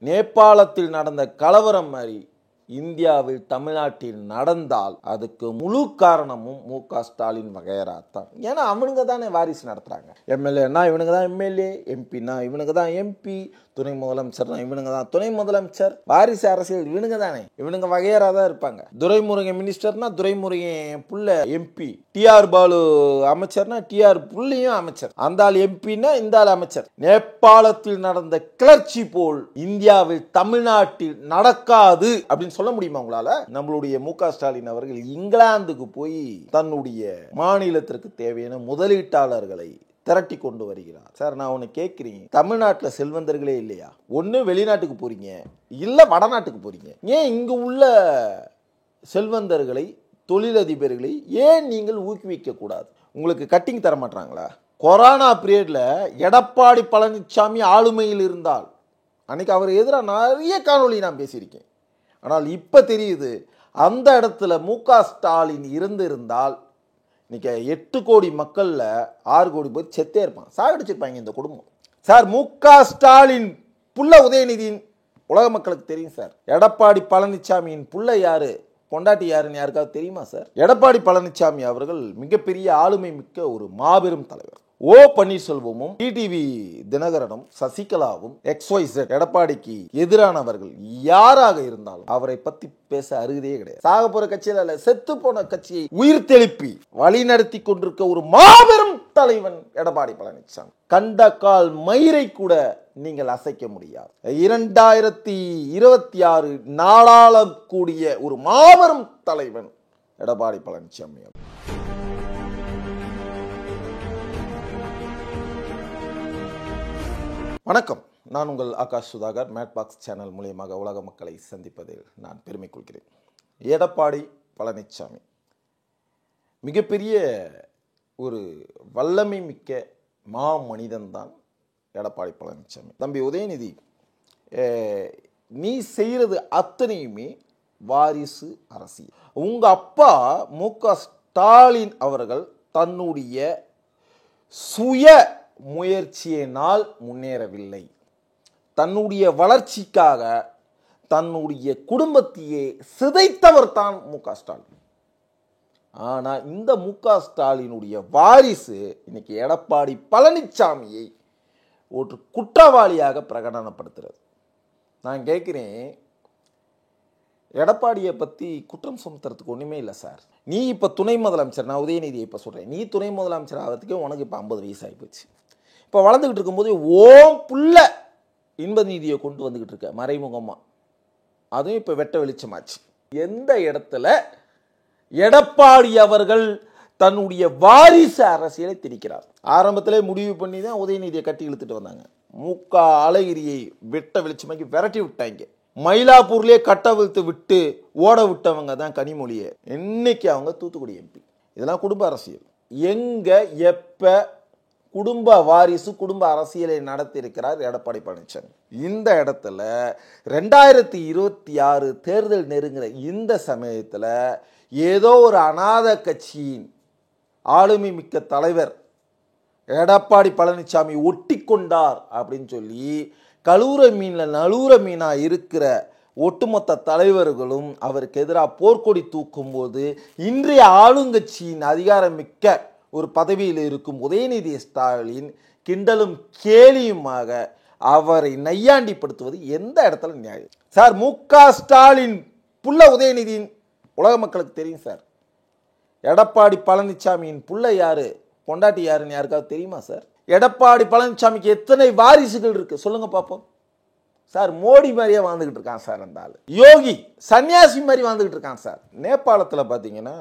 நேபாளத்தில் நடந்த கலவரம் மாதிரி இந்தியாவில் தமிழ்நாட்டில் நடந்தால் அதுக்கு முழு காரணமும் மு.க. ஸ்டாலின் வகையறா தான். ஏன்னா அவனுங்க தானே வாரிசு நடத்துறாங்க. எம்எல்ஏனா இவனுங்க தான் எம்எல்ஏ, எம்பினா இவனுங்க தான் எம்பி, துணை முதலமைச்சர்னா இவனுங்க தான் துணை முதலமைச்சர். வாரிசு அரசியல் இவனுங்க தானே, இவனுங்க வகையறா தான் இருப்பாங்க. துரைமுருகன் மினிஸ்டர்னா துரைமுருகன் புள்ள எம்பி, டிஆர் பாலு அமைச்சர்னா டிஆர் புள்ளியும் அமைச்சர், அந்த ஆள் எம்பின்னா இந்த ஆள் அமைச்சர். நேபாளத்தில் நடந்த கிளர்ச்சி போல் இந்தியாவில் தமிழ்நாட்டில் நடக்காது அப்படின்னு சொல்ல முடியுமா உங்களால? நம்மளுடைய மு.க. ஸ்டாலின் அவர்கள் இங்கிலாந்துக்கு போய் தன்னுடைய மாநிலத்திற்கு தேவையான முதலீட்டாளர்களை திரட்டி கொண்டு வருகிறார். சார், நான் ஒன்று கேட்குறீங்க, தமிழ்நாட்டில் செல்வந்தர்களே இல்லையா? ஒன்று வெளிநாட்டுக்கு போறீங்க, இல்லை வடநாட்டுக்கு போறீங்க. ஏன் இங்கு உள்ள செல்வந்தர்களை, தொழிலதிபர்களை ஏன் நீங்கள் ஊக்குவிக்க கூடாது? உங்களுக்கு கட்டிங் தர மாட்டாங்களா? கொரோனா பீரியட்ல எடப்பாடி பழனிசாமி ஆளுமையில் இருந்தால், அன்னைக்கு அவர் எதிராக நிறைய காணொலி நான் பேசியிருக்கேன். ஆனால் இப்போ தெரியுது, அந்த இடத்துல மு.க. ஸ்டாலின் இருந்திருந்தால் இன்னைக்கு 8 கோடி மக்கள்ல 6 கோடி பேர் செத்தே இருப்பான், சாகடிச்சிருப்பாங்க இந்த குடும்பம். சார், மு.க. ஸ்டாலின் புள்ள உதயநிதியின் உலக மக்களுக்கு தெரியும் சார். எடப்பாடி பழனிசாமியின் புள்ள யாரு, பொண்டாட்டி யாருன்னு யாருக்காவது தெரியுமா சார்? எடப்பாடி பழனிசாமி அவர்கள் மிகப்பெரிய ஆளுமை மிக்க ஒரு மாபெரும் தலைவர். ஓ பன்னீர்செல்வமும், டிடிவி தினகரனும், சசிகலாவும், XYZ எடப்பாடிக்கு எதிரானவர்கள் யாராக இருந்தாலும் அவரை பத்தி பேச அருகதே கிடையாது. சாக போற கட்சியில இல்ல, செத்து போன கட்சியை உயிர் தெளிப்பி வழி நடத்தி கொண்டிருக்க ஒரு மாபெரும் தலைவன் எடப்பாடி பழனிசாமி. கண்ட கால் மயிரை கூட நீங்கள் அசைக்க முடியாது. 2026 நாளாளக்கூடிய ஒரு மாபெரும் தலைவன் எடப்பாடி பழனிசாமி. வணக்கம், நான் உங்கள் ஆகாஷ் சுதாகர். மேட்பாக்ஸ் சேனல் மூலியமாக உலக மக்களை சந்திப்பதில் நான் பெருமை கொள்கிறேன். எடப்பாடி பழனிசாமி மிகப்பெரிய ஒரு வல்லமை மிக்க மா மனிதன் தான் எடப்பாடி பழனிசாமி. தம்பி உதயநிதி, நீ செய்கிறது அத்தனையுமே வாரிசு அரசியல். உங்க அப்பா மு.க. ஸ்டாலின் அவர்கள் தன்னுடைய சுய முயற்சியினால் முன்னேறவில்லை. தன்னுடைய வளர்ச்சிக்காக தன்னுடைய குடும்பத்தையே சிதைத்தவர் தான் மு.க. ஸ்டாலின். ஆனா இந்த மு.க. ஸ்டாலினுடைய வாரிசு இன்னைக்கு எடப்பாடி பழனிசாமியை ஒரு குற்றவாளியாக பிரகடனப்படுத்துறது. நான் கேட்கிறேன், எடப்பாடியை பற்றி குற்றம் சுமத்துறதுக்கு ஒன்றுமே இல்லை சார். நீ இப்போ துணை முதலமைச்சர், நான் உதயநிதியை இப்போ சொல்கிறேன், நீ துணை முதலமைச்சர் ஆகிறதுக்கு உனக்கு இப்போ 50 வயசு ஆகிப்போச்சு. இப்போ வளர்ந்துக்கிட்டு இருக்கும்போது ஓம் புள்ள இன்ப நீதியை கொண்டு வந்துக்கிட்டு இருக்க மறைமுகமாக, அதுவும் இப்போ வெட்ட வெளிச்சமாச்சு. எந்த இடத்துல எடப்பாடி அவர்கள் தன்னுடைய வாரிசு அரசியலை திணிக்கிறார்? ஆரம்பத்திலே முடிவு பண்ணி தான் உதயநிதியை கட்டி இழுத்துட்டு வந்தாங்க. மு.க. அழகிரியை வெட்ட வெளிச்சமாக்கி விரட்டி விட்டாங்க. மயிலாப்பூர்லேயே கட்டவிழ்த்து விட்டு ஓட விட்டவங்க தான் கனிமொழியை. இன்னைக்கு அவங்க தூத்துக்குடி எம்பி. இதெல்லாம் குடும்ப அரசியல். எங்க எப்ப குடும்ப வாரிசு குடும்ப அரசியலை நடத்தியிருக்கிறார் எடப்பாடி பழனிசாமி. இந்த இடத்துல 2026 தேர்தல் நெருங்குற இந்த சமயத்தில் ஏதோ ஒரு அநாத கட்சியின் ஆளுமை மிக்க தலைவர் எடப்பாடி பழனிசாமி ஒட்டி கொண்டார் அப்படின்னு சொல்லி கலூர மீனில் நலூர மீனா இருக்கிற ஒட்டுமொத்த தலைவர்களும் அவருக்கு எதிராக போர்க்கொடி தூக்கும் போது இன்றைய ஆளுங்கட்சியின் அதிகாரமிக்க ஒரு பதவியில் இருக்கும் உதயநிதி ஸ்டாலின் கிண்டலும் கேலியுமாக அவரை நையாண்டிப்படுத்துவது எந்த இடத்துல நியாயம் சார்? மு.க. ஸ்டாலின் புள்ள உதயநிதியின் உலக மக்களுக்கு தெரியும் சார். எடப்பாடி பழனிசாமியின் புள்ள யாரு, பொண்டாட்டி யாருன்னு யாருக்காவது தெரியுமா சார்? எடப்பாடி பழனிசாமிக்கு எத்தனை வாரிசுகள் இருக்கு சொல்லுங்க பார்ப்போம் சார். மோடி மாதிரியே வாழ்ந்துகிட்டு இருக்கான் சார். அந்த ஆளு யோகி சன்னியாசி மாதிரி வாழ்ந்துகிட்டு இருக்கான் சார். நேபாளத்தில் பார்த்தீங்கன்னா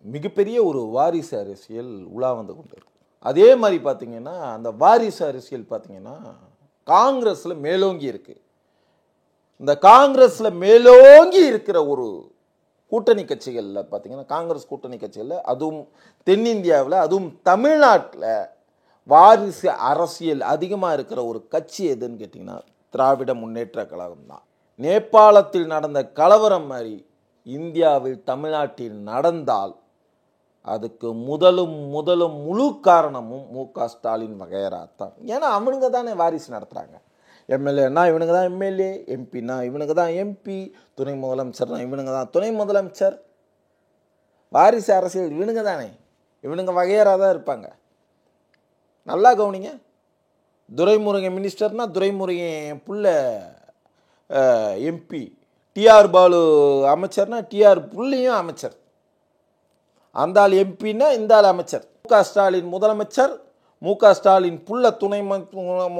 மிகப்பெரிய ஒரு வாரிசு அரசியல் உலா வந்து கொண்டு இருக்கு. அதே மாதிரி பார்த்தீங்கன்னா அந்த வாரிசு அரசியல் பார்த்தீங்கன்னா காங்கிரஸில் மேலோங்கி இருக்கு. இந்த காங்கிரஸில் மேலோங்கி இருக்கிற ஒரு கூட்டணி கட்சிகளில் பார்த்தீங்கன்னா, காங்கிரஸ் கூட்டணி கட்சிகளில், அதுவும் தென்னிந்தியாவில், அதுவும் தமிழ்நாட்டில் வாரிசு அரசியல் அதிகமாக இருக்கிற ஒரு கட்சி எதுன்னு கேட்டிங்கன்னா திராவிட முன்னேற்ற கழகம் தான். நேபாளத்தில் நடந்த கலவரம் மாதிரி இந்தியாவில் தமிழ்நாட்டில் நடந்தால் அதுக்கு முதலும் முழு காரணமும் மு.க. ஸ்டாலின் வகையறா தான். ஏன்னா அவனுங்க தானே வாரிசு நடத்துகிறாங்க. எம்எல்ஏன்னா இவனுங்க தான் எம்எல்ஏ, எம்பின்னா இவனுங்க தான் எம்பி, துணை முதலமைச்சர்னா இவனுங்க தான் துணை முதலமைச்சர். வாரிசு அரசியல் இவனுங்க தானே, இவனுங்க வகையறாக தான் இருப்பாங்க. நல்லா கவனிங்க. துரைமுருகன் மினிஸ்டர்னா துரைமுருகன் புள்ள எம்பி, டிஆர் பாலு அமைச்சர்னா டிஆர் புள்ளியும் அமைச்சர், அந்த ஆள் எம்பின்னா இந்த ஆள் அமைச்சர். முக ஸ்டாலின் முதலமைச்சர், முக ஸ்டாலின் புள்ள துணை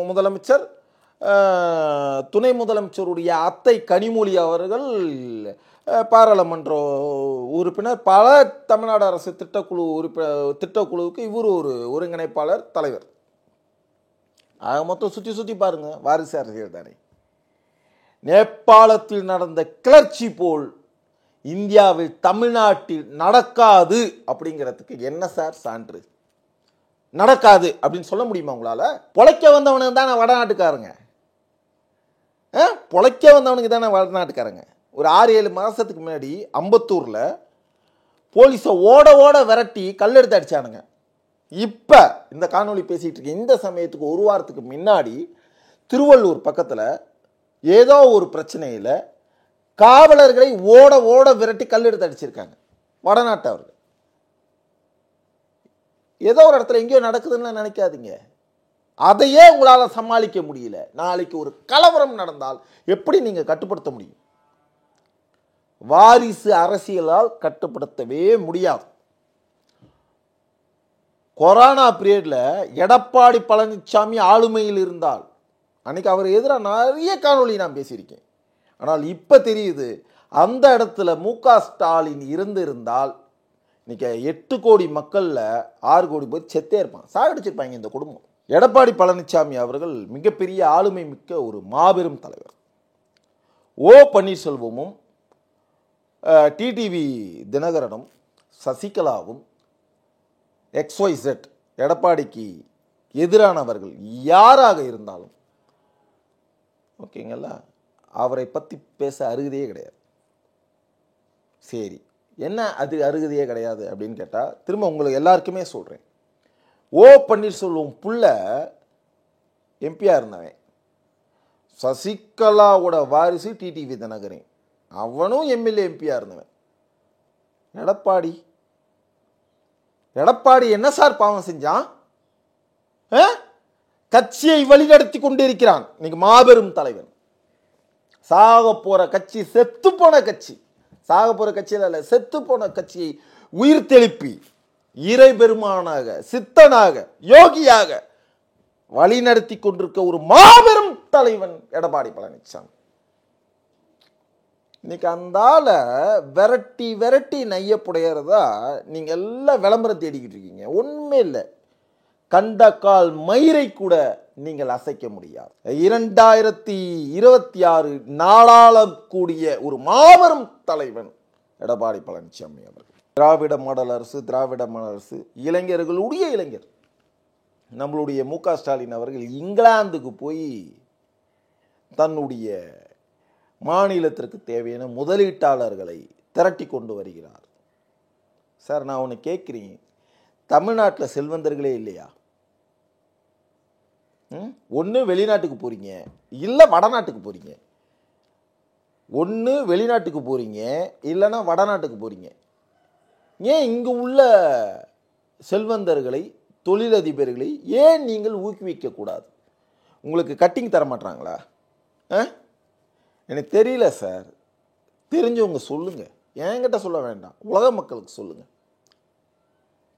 முதலமைச்சர், துணை முதலமைச்சருடைய அத்தை கனிமொழி அவர்கள் பாராளுமன்ற உறுப்பினர், பல தமிழ்நாடு அரசு திட்டக்குழுவுக்கு இவர் ஒரு ஒருங்கிணைப்பாளர், தலைவர். ஆக மொத்தம் சுற்றி சுற்றி பாருங்க, வாரிசு அரசியல் தானே. நேபாளத்தில் நடந்த கிளர்ச்சி போல் இந்தியாவில் தமிழ்நாட்டில் நடக்காது அப்படிங்கிறதுக்கு என்ன சார் சான்று? நடக்காது அப்படின்னு சொல்ல முடியுமா உங்களால? பொழைக்க வந்தவனுக்கு தானே வடநாட்டுக்காரங்க, பொழைக்க வந்தவனுக்கு தானே வடநாட்டுக்காரங்க. ஒரு 6-7 மாதத்துக்கு முன்னாடி அம்பத்தூரில் போலீஸை ஓட ஓட விரட்டி கல்லெடுத்து அடித்தானுங்க. இப்போ இந்த காணொலி பேசிகிட்டு இருக்கேன், இந்த சமயத்துக்கு ஒரு வாரத்துக்கு முன்னாடி திருவள்ளூர் பக்கத்தில் ஏதோ ஒரு பிரச்சனையில் காவலர்களை ஓட ஓட விரட்டி கல்லெடுத்து அடிச்சிருக்காங்க வடநாட்டவர்கள். ஏதோ ஒரு இடத்துல எங்கேயோ நடக்குதுன்னு நினைக்காதீங்க. அதையே உங்களால் சமாளிக்க முடியல. நாளைக்கு ஒரு கலவரம் நடந்தால் எப்படி நீங்கள் கட்டுப்படுத்த முடியும்? வாரிசு அரசியலால் கட்டுப்படுத்தவே முடியாது. கொரோனா பீரியட்ல எடப்பாடி பழனிசாமி ஆளுமையில் இருந்தால், அன்னைக்கு அவர் எதிராக நிறைய காணொலி நான் பேசியிருக்கேன். ஆனால் இப்போ தெரியுது, அந்த இடத்துல முக ஸ்டாலின் இருந்திருந்தால் இன்னைக்கு 8 கோடி மக்களில் 6 கோடி பேர் செத்தே இருப்பான், சாகடிச்சிருப்பாங்க இந்த குடும்பம். எடப்பாடி பழனிசாமி அவர்கள் மிகப்பெரிய ஆளுமை மிக்க ஒரு மாபெரும் தலைவர். ஓ பன்னீர்செல்வமும் டிடிவி தினகரனும் சசிகலாவும் XYZ எடப்பாடிக்கு எதிரானவர்கள் யாராக இருந்தாலும் ஓகேங்களா, அவரை பற்றி பேச அருகதையே கிடையாது. சரி, என்ன அது அருகதையே கிடையாது அப்படின்னு கேட்டால், திரும்ப உங்களுக்கு எல்லாருக்குமே சொல்கிறேன், ஓ பன்னீர்செல்வம் புள்ள எம்பியாக இருந்தவன், சசிகலாவோட வாரிசு டிடிவி தினகரன், அவனும் எம்எல்ஏ எம்பியாக இருந்தவன். எடப்பாடி என்ன சார் பாவம் செஞ்சான்? கட்சியை வழிநடத்தி கொண்டிருக்கிறான். இன்னைக்கு மாபெரும் தலைவன். சாக போற கட்சி, செத்து போன கட்சி, சாக போற கட்சியில் அல்ல, செத்து போன கட்சியை உயிர் தெளிப்பி இறை பெருமானாக, சித்தனாக, யோகியாக வழிநடத்தி கொண்டிருக்க ஒரு மாபெரும் தலைவன் எடப்பாடி பழனிசாமி. இன்னைக்கு அந்தால விரட்டி விரட்டி நையப்புடையறதா நீங்க எல்லாம் விளம்பரம் தேடிக்கிட்டு இருக்கீங்க. ஒண்ணுமே இல்லை, கண்டக்கால் மயிரை கூட நீங்கள் அசைக்க முடியாது. 2026 நாடாளக்கூடிய ஒரு மாபெரும் தலைவன் எடப்பாடி பழனிசாமி அவர்கள். திராவிட மாடல் அரசு, இளைஞர்களுடைய இளைஞர் நம்மளுடைய முக ஸ்டாலின் அவர்கள் இங்கிலாந்துக்கு போய் தன்னுடைய மாநிலத்திற்கு தேவையான முதலீட்டாளர்களை திரட்டி கொண்டு வருகிறார். சார், நான் ஒன்று கேட்குறேன், தமிழ்நாட்டில் செல்வந்தர்களே இல்லையா? ஒன்று வெளிநாட்டுக்கு போகிறீங்க, இல்லை வடநாட்டுக்கு போகிறீங்க. ஒன்று வெளிநாட்டுக்கு போகிறீங்க, இல்லைன்னா வடநாட்டுக்கு போகிறீங்க. ஏன் இங்கே உள்ள செல்வந்தர்களை, தொழிலதிபர்களை ஏன் நீங்கள் ஊக்குவிக்கக்கூடாது? உங்களுக்கு கட்டிங் தர மாட்டாங்களா? எனக்கு தெரியல சார், தெரிஞ்சவங்க சொல்லுங்கள், என்கிட்ட சொல்ல வேண்டாம், உலக மக்களுக்கு சொல்லுங்கள்.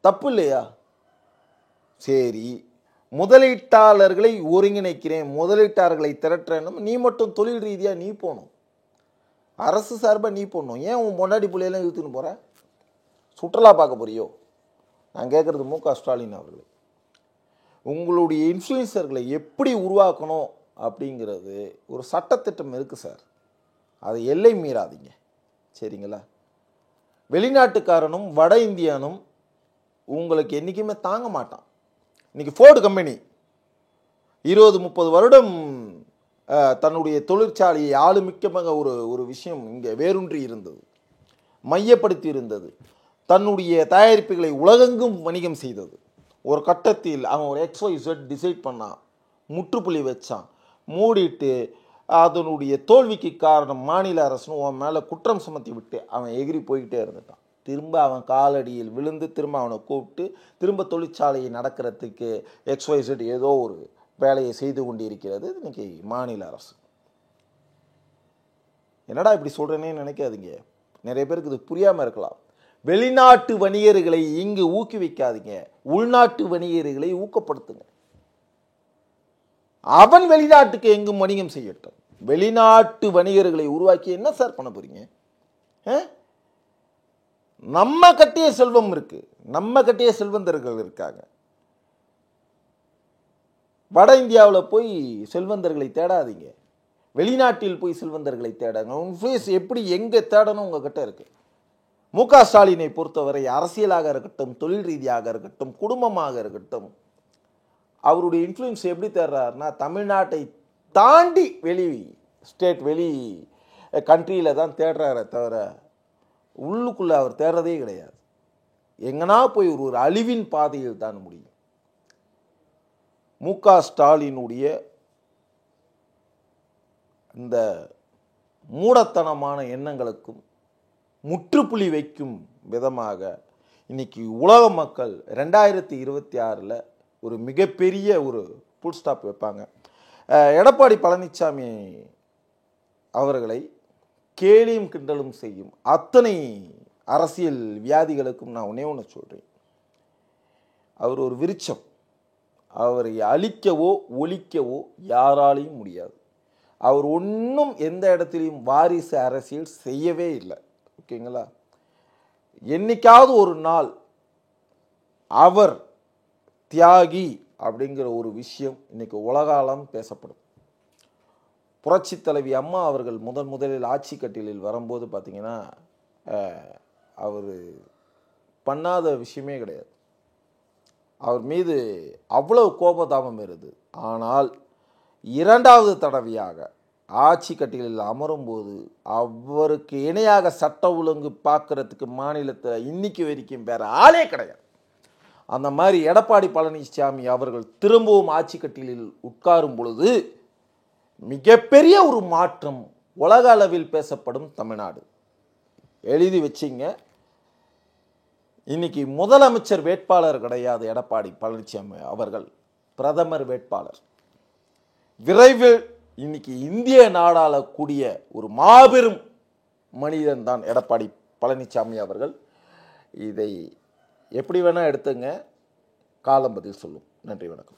தப்பு இல்லையா? சரி, முதலீட்டாளர்களை ஒருங்கிணைக்கிறேன், முதலீட்டாளர்களை திரட்டுறேன்னு நீ மட்டும் தொழில் ரீதியாக நீ போகணும், அரசு சார்பாக நீ போடணும். ஏன் உன் பொண்டாட்டி பிள்ளையெல்லாம் இழுத்துன்னு போகிற? சுற்றுலா பார்க்க போறியோ? நான் கேட்குறது முக ஸ்டாலின் அவர்கள், உங்களுடைய இன்ஃப்ளூயன்சர்களை எப்படி உருவாக்கணும் அப்படிங்கிறது ஒரு சட்டத்திட்டம் இருக்குது சார், அதை எல்லை மீறாதீங்க, சரிங்களா? வெளிநாட்டுக்காரனும் வட இந்தியானும் உங்களுக்கு என்றைக்குமே தாங்க மாட்டான். இன்றைக்கி ஃபோர்டு கம்பெனி 20-30 வருடம் தன்னுடைய தொழிற்சாலையை ஆளுமிக்கமாக ஒரு விஷயம் இங்கே வேரூன்றி இருந்தது, மையப்படுத்தி இருந்தது, தன்னுடைய தயாரிப்புகளை உலகெங்கும் வணிகம் செய்தது. ஒரு கட்டத்தில் அவன் ஒரு XYZ டிசைட் பண்ணான், முற்றுப்புள்ளி வச்சான். மூடிட்டு அதனுடைய தோல்விக்கு காரணம் மாநில அரசுன்னு உன் மேலே குற்றம் சுமத்தி விட்டு அவன் எகிரி போய்கிட்டே இருந்துட்டான். திரும்ப அவன் காலடியில் விழுந்து திரும்ப அவனை கூப்பிட்டு திரும்ப தொழிற்சாலையை நடக்கிறதுக்கு XYZ ஏதோ ஒரு வேலையை செய்து கொண்டிருக்கிறது இன்னைக்கு மாநில அரசு. என்னடா இப்படி சொல்கிறேன்னே நினைக்காதீங்க. நிறைய பேருக்கு இது புரியாமல் இருக்கலாம். வெளிநாட்டு வணிகர்களை இங்கு ஊக்குவிக்காதீங்க, உள்நாட்டு வணிகர்களை ஊக்கப்படுத்துங்க. அவன் வெளிநாட்டுக்கு எங்கும் வணிகம் செய்யட்டும். வெளிநாட்டு வணிகர்களை உருவாக்கி என்ன சார் பண்ண போறீங்க? நம்ம கட்டிய செல்வம் இருக்கு, நம்ம கட்டிய செல்வந்தர்கள் இருக்காங்க. வட இந்தியாவில் போய் செல்வந்தர்களை தேடாதீங்க, வெளிநாட்டில் போய் செல்வந்தர்களை தேடாங்க. ஃபேஸ் எப்படி எங்கே தேடணும் உங்ககிட்ட இருக்கு. மு.க. ஸ்டாலினை பொறுத்தவரை அரசியலாக இருக்கட்டும், தொழில் ரீதியாக இருக்கட்டும், குடும்பமாக இருக்கட்டும், அவருடைய இன்ஃப்ளூயன்ஸ் எப்படி தேடுறாருன்னா தமிழ்நாட்டை தாண்டி வெளி ஸ்டேட் வெளி கண்ட்ரியில் தான் தேடுறாரே தவிர உள்ளுக்குள்ளே அவர் தேடுறதே கிடையாது. எங்கன்னா போய் ஒரு அழிவின் பாதையில் தான் முடியும். மு.க. ஸ்டாலினுடைய இந்த மூடத்தனமான எண்ணங்களுக்கும் முற்றுப்புள்ளி வைக்கும் விதமாக இன்னைக்கு உலக மக்கள் 2026 ஒரு மிகப்பெரிய ஒரு ஃபுல் ஸ்டாப் வைப்பாங்க. எடப்பாடி பழனிசாமி அவர்களை கேலியும் கிண்டலும் செய்யும் அத்தனை அரசியல் வியாதிகளுக்கும் நான் ஒன்று சொல்கிறேன். அவர் ஒரு விருட்சம். அவரை அழிக்கவோ ஒழிக்கவோ யாராலையும் முடியாது. அவர் ஒன்றும் எந்த இடத்துலையும் வாரிசு அரசியல் செய்யவே இல்லை. ஓகேங்களா? என்னைக்காவது ஒரு நாள் அவர் தியாகி அப்படிங்கிற ஒரு விஷயம் இன்னைக்கு உலகாலம் பேசப்படும். புரட்சி தலைவி அம்மா அவர்கள் முதலில் ஆட்சி கட்டிலில் வரும்போது பார்த்தீங்கன்னா அவர் பண்ணாத விஷயமே கிடையாது. அவர் மீது அவ்வளவு கோபதாபம் இருந்தது. ஆனால் இரண்டாவது தடவையாக ஆட்சி கட்டிலில் அமரும்போது அவருக்கு இணையாக சட்ட ஒழுங்கு பார்க்கறதுக்கு மாநிலத்தில் இன்னைக்கு வரைக்கும் வேற ஆளே கிடையாது. அந்த மாதிரி எடப்பாடி பழனிசாமி அவர்கள் திரும்பவும் ஆட்சி கட்டிலில் உட்காரும் பொழுது மிகப்பெரிய ஒரு மாற்றம் உலக அளவில் பேசப்படும் தமிழ்நாடு. எழுதி வச்சிங்க. இன்னைக்கு முதலமைச்சர் வேட்பாளர் கிடையாது எடப்பாடி பழனிசாமி அவர்கள், பிரதமர் வேட்பாளர். விரைவில் இன்னைக்கு இந்திய நாடாளக்கூடிய ஒரு மாபெரும் மனிதன் தான் எடப்பாடி பழனிசாமி அவர்கள். இதை எப்படி வேணா எடுத்துங்க, காலம் பதில் சொல்லும். நன்றி, வணக்கம்.